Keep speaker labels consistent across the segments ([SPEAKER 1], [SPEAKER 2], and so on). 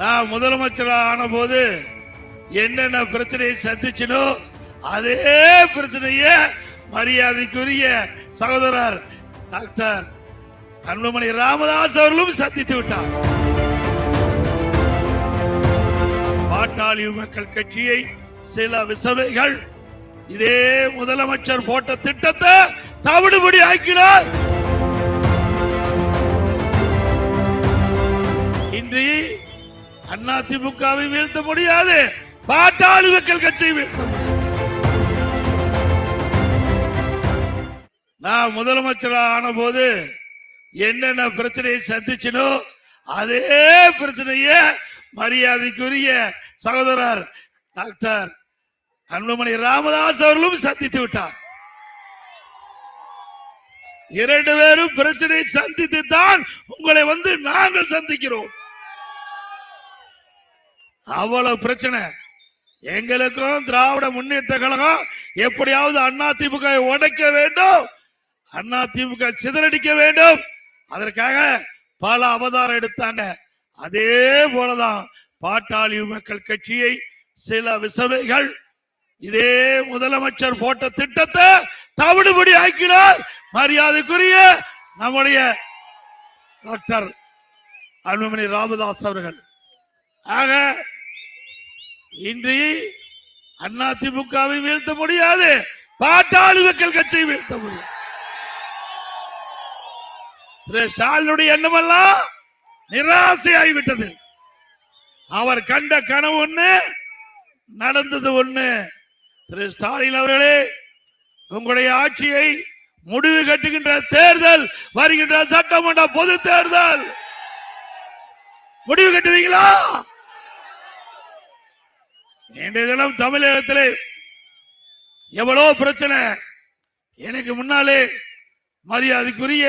[SPEAKER 1] நான் முதலமைச்சரா ஆன போது என்னென்ன பிரச்சனையை சந்திச்சனோ அதே பிரச்சனைய மரியாதைக்குரிய சகோதரர் டாக்டர் அன்புமணி ராமதாஸ் அவர்களும் சந்தித்து விட்டார். பாட்டாளி மக்கள் கட்சியை சில விசவைகள் இதே முதலமைச்சர் போட்ட திட்டத்தை தவிடுபடி ஆக்கினார். இன்று அதிமுகவை வீழ்த்த முடியாது, பாட்டாளி மக்கள் கட்சியை வீழ்த்த முடியாது. நான் முதலமைச்சர் ஆன போது என்னென்ன பிரச்சனையை சந்திச்சனோ அதே பிரச்சனைய மரியாதைக்குரிய சகோதரர் டாக்டர் அன்புமணி ராமதாஸ் அவர்களும் சந்தித்து விட்டார். இரண்டு பேரும் பிரச்சனை சந்தித்து தான் உங்களை வந்து நாங்கள் சந்திக்கிறோம். அவ்வளவு பிரச்சனை எங்களுக்கும் திராவிட முன்னேற்ற கழகம் எப்படியாவது அதிமுக உடைக்க வேண்டும், அதிமுக சிதறடிக்க வேண்டும். அதற்காக பல அவதாரம் எடுத்தாங்க. அதே போலதான் பாட்டாளி மக்கள் கட்சியை சில விசவைகள் இதே முதலமைச்சர் போட்ட திட்டத்தை தவிடுபடி ஆக்கினார் மரியாதைக்குரிய நம்முடைய டாக்டர் அன்புமணி ராமதாஸ் அவர்கள். ஆக இன்று அதிமுகவை வீழ்த்த முடியாது, பாட்டாளி மக்கள் கட்சியை வீழ்த்த முடியாது. ஸ்டாலினுடைய எண்ணமெல்லாம் நிராசையாகிவிட்டது. அவர் கண்ட கனவு ஒண்ணு, நடந்தது ஒண்ணு. திரு ஸ்டாலின் அவர்களே, உங்களுடைய ஆட்சியை முடிவு கட்டுகின்ற தேர்தல் வருகின்ற சட்டமன்ற பொது தேர்தல் முடிவு கட்டுவீங்களா? இன்றைய தினம் தமிழகத்திலே எவ்வளவு பிரச்சனை. எனக்கு முன்னாலே மரியாதைக்குரிய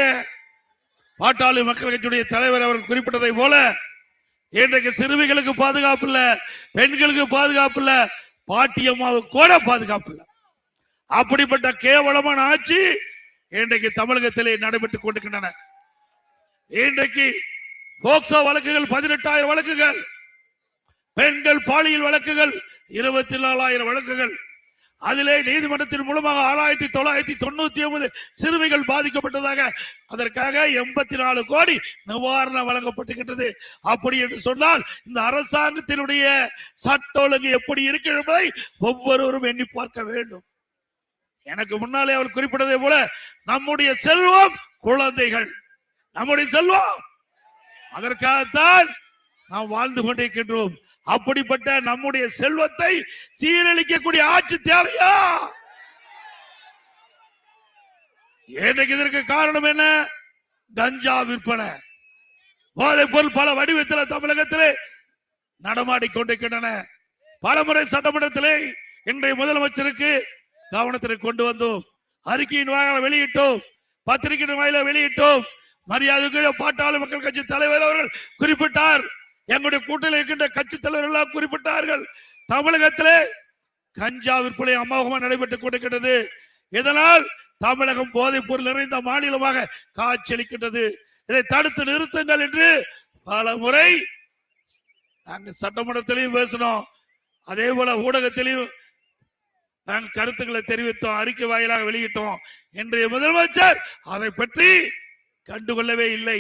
[SPEAKER 1] பாட்டாளி மக்கள் கட்சியுடைய தலைவர் அவர்கள் குறிப்பிட்டதை போல இன்றைக்கு சிறுமிகளுக்கு பாதுகாப்பு இல்ல, பெண்களுக்கு பாதுகாப்பு இல்ல, பாட்டியம்மாவுக்கு கூட பாதுகாப்பு இல்ல. அப்படிப்பட்ட கேவலமான ஆட்சி இன்றைக்கு தமிழகத்திலே நடைபெற்றுக் கொண்டிருக்கின்றன. இன்றைக்கு போக்சோ வழக்குகள் 18,000 வழக்குகள், பெண்கள் பாலியல் வழக்குகள் 24,000 வழக்குகள். அதிலே நீதிமன்றத்தின் மூலமாக 6,999 சிறுமிகள் பாதிக்கப்பட்டதாக, அதற்காக 84 கோடி நிவாரணம் வழங்கப்பட்டுகின்றது. அப்படி என்று சொன்னால் இந்த அரசாங்கத்தினுடைய சட்ட ஒழுங்கு எப்படி இருக்கு என்பதை ஒவ்வொருவரும் எண்ணி பார்க்க வேண்டும். எனக்கு முன்னாலே அவர் குறிப்பிட்டதை போல நம்முடைய செல்வம் குழந்தைகள், நம்முடைய செல்வம். அதற்காகத்தான் நாம் வாழ்ந்து கொண்டிருக்கின்றோம். அப்படிப்பட்ட நம்முடைய செல்வத்தை சீரழிக்கக்கூடிய ஆட்சி தேவையா? இன்றைக்கு இதற்கு காரணம் என்ன? கஞ்சா விற்பனை, போதைப் பொருள் பல வடிவத்தில் தமிழகத்திலே நடமாடிக்கொண்டிருக்கின்றன. பலமுறை சட்டமன்றத்திலே இன்றைய முதலமைச்சருக்கு கவனத்திற்கு கொண்டு வந்தோம், அறிக்கையின் வாயிலாக வெளியிட்டோம், பத்திரிகையின் வாயிலாக வெளியிட்டோம். மரியாதைக்குரிய பாட்டாளி மக்கள் கட்சி தலைவர் அவர்கள் குறிப்பிட்டார், எங்களுடைய கூட்டத்தில் இருக்கின்ற கட்சி தலைவர்கள் குறிப்பிட்டார்கள். தமிழகத்திலே கஞ்சா விற்பனை அமோகமாக நடைபெற்றுக் கொண்டிருக்கிறது. இதனால் தமிழகம் போதைப் பொருள் நிறைந்த மாநிலமாக காட்சியளிக்கின்றது. இதை தடுத்து நிறுத்துங்கள் என்று பல முறை நாங்கள் சட்டமன்றத்திலையும் பேசினோம், அதே போல ஊடகத்திலையும் நாங்கள் கருத்துக்களை தெரிவித்தோம், அறிக்கை வாயிலாக வெளியிட்டோம். இன்றைய முதலமைச்சர் அதை பற்றி கண்டுகொள்ளவே இல்லை.